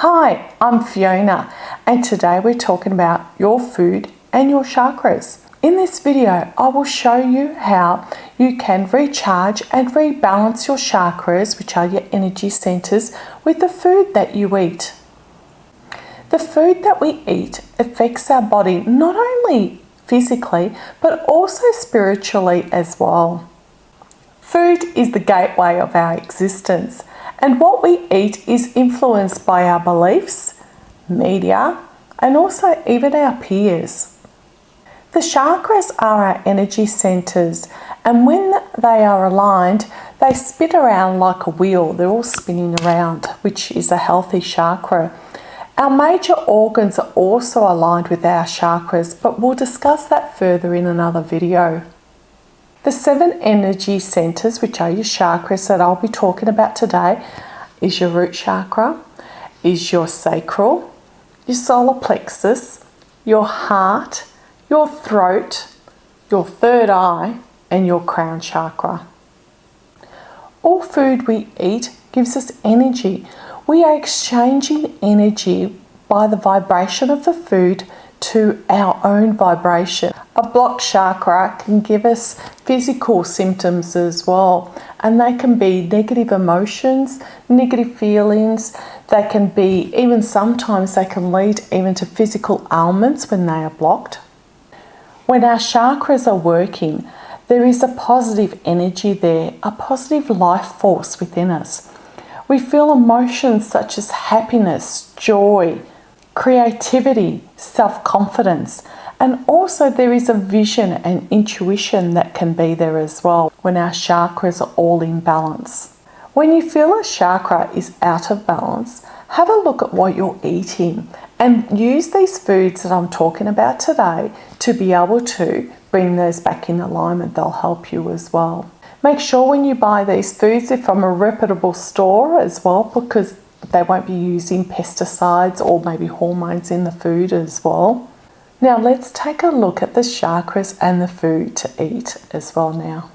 Hi, I'm Fiona, and today we're talking about your food and your chakras. In this video, I will show you how you can recharge and rebalance your chakras, which are your energy centers, with the food that you eat. The food that we eat affects our body not only physically, but also spiritually as well. Food is the gateway of our existence, and what we eat is influenced by our beliefs, media, and also even our peers. The chakras are our energy centers, and when they are aligned, they spin around like a wheel. They're all spinning around, which is a healthy chakra. Our major organs are also aligned with our chakras, but we'll discuss that further in another video. The 7 energy centers, which are your chakras that I'll be talking about today, is your root chakra, is your sacral, your solar plexus, your heart, your throat, your third eye, and your crown chakra. All food we eat gives us energy. We are exchanging energy by the vibration of the food to our own vibration. A blocked chakra can give us physical symptoms as well, and they can be negative emotions, negative feelings. They can be, even sometimes they can lead even to physical ailments when they are blocked. When our chakras are working, there is a positive energy there, a positive life force within us. We feel emotions such as happiness, joy, creativity, self-confidence, and also there is a vision and intuition that can be there as well when our chakras are all in balance. When you feel a chakra is out of balance, have a look at what you're eating and use these foods that I'm talking about today to be able to bring those back in alignment. They'll help you as well. Make sure when you buy these foods, they're from a reputable store as well, because they won't be using pesticides or maybe hormones in the food as well. Now let's take a look at the chakras and the food to eat as well now.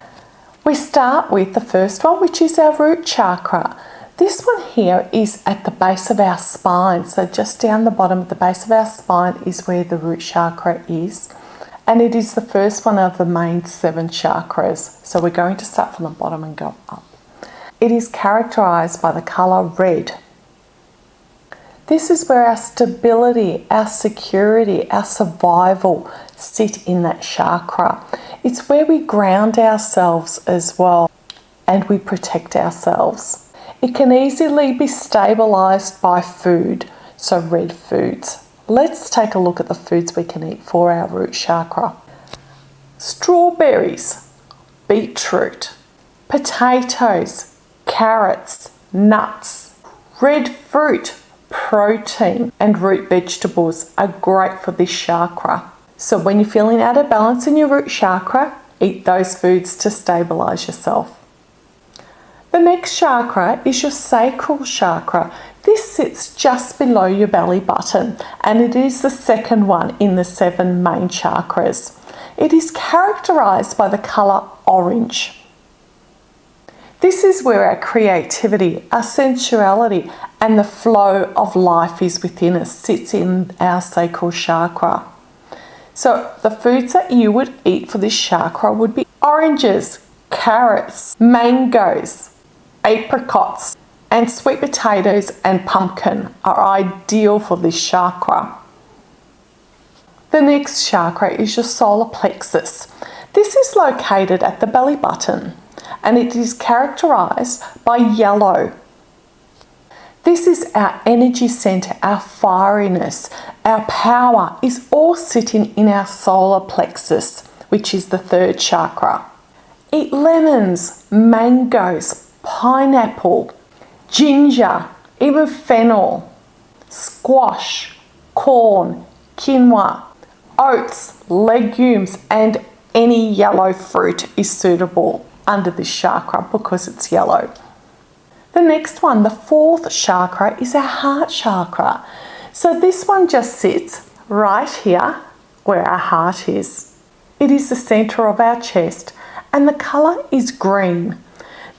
We start with the first one, which is our root chakra. This one here is at the base of our spine. So just down the bottom at the base of our spine is where the root chakra is. And it is the first one of the main 7 chakras. So we're going to start from the bottom and go up. It is characterized by the color red. This is where our stability, our security, our survival sit in that chakra. It's where we ground ourselves as well and we protect ourselves. It can easily be stabilized by food, so red foods. Let's take a look at the foods we can eat for our root chakra. Strawberries, beetroot, potatoes, carrots, nuts, red fruit, protein, and root vegetables are great for this chakra. So when you're feeling out of balance in your root chakra, eat those foods to stabilize yourself. The next chakra is your sacral chakra. This sits just below your belly button, and it is the second one in the 7 main chakras. It is characterized by the color orange. This is where our creativity, our sensuality, and the flow of life is within us, sits in our sacral chakra. So the foods that you would eat for this chakra would be oranges, carrots, mangoes, apricots, and sweet potatoes and pumpkin are ideal for this chakra. The next chakra is your solar plexus. This is located at the belly button, and it is characterized by yellow. This is our energy center, our fieriness, our power is all sitting in our solar plexus, which is the 3rd chakra. Eat lemons, mangoes, pineapple, ginger, even fennel, squash, corn, quinoa, oats, legumes, and any yellow fruit is suitable under this chakra because it's yellow. The next one, the 4th chakra, is our heart chakra. So this one just sits right here where our heart is. It is the center of our chest and the color is green.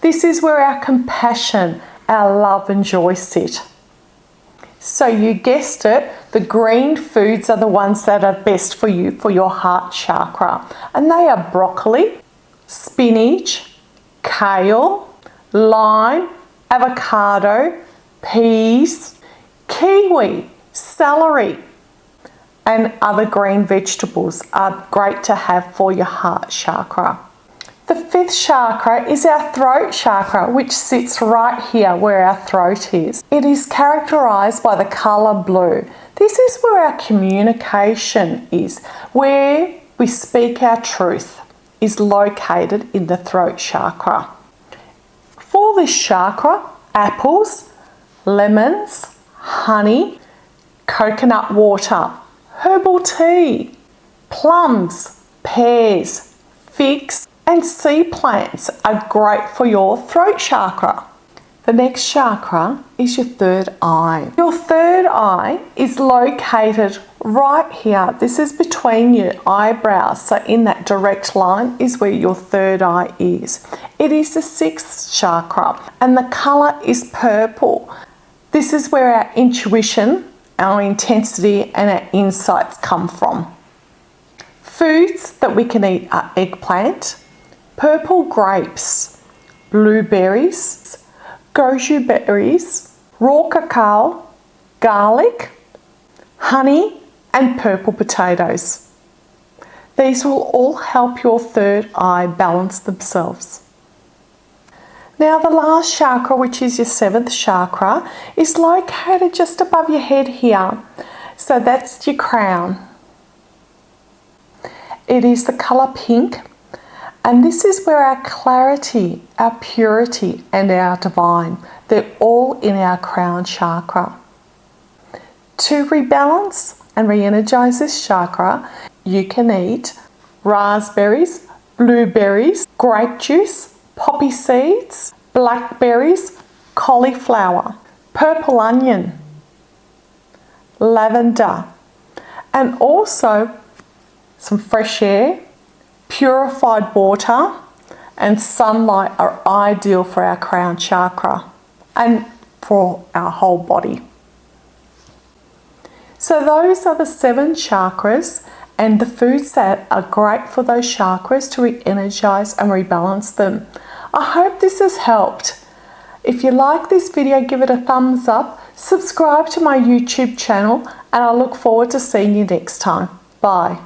This is where our compassion, our love and joy sit. So you guessed it, the green foods are the ones that are best for you for your heart chakra. And they are broccoli, spinach, kale, lime, avocado, peas, kiwi, celery, and other green vegetables are great to have for your heart chakra. The fifth chakra is our throat chakra, which sits right here where our throat is. It is characterized by the color blue. This is where our communication is, where we speak our truth, is located in the throat chakra. For this chakra, apples, lemons, honey, coconut water, herbal tea, plums, pears, figs, and sea plants are great for your throat chakra. The next chakra is your third eye. Your third eye is located right here. This is between your eyebrows. So in that direct line is where your third eye is. It is the sixth chakra and the color is purple. This is where our intuition, our intensity and our insights come from. Foods that we can eat are eggplant, purple grapes, blueberries, goji berries, raw cacao, garlic, honey and purple potatoes. These will all help your third eye balance themselves. Now the last chakra, which is your seventh chakra, is located just above your head here. So that's your crown. It is the colour pink, and this is where our clarity, our purity and our divine, they're all in our crown chakra. To rebalance and re-energize this chakra, you can eat raspberries, blueberries, grape juice, poppy seeds, blackberries, cauliflower, purple onion, lavender, and also some fresh air, purified water and sunlight are ideal for our crown chakra and for our whole body. So those are the 7 chakras and the foods that are great for those chakras to re-energize and rebalance them. I hope this has helped. If you like this video, give it a thumbs up, subscribe to my YouTube channel, and I look forward to seeing you next time. Bye.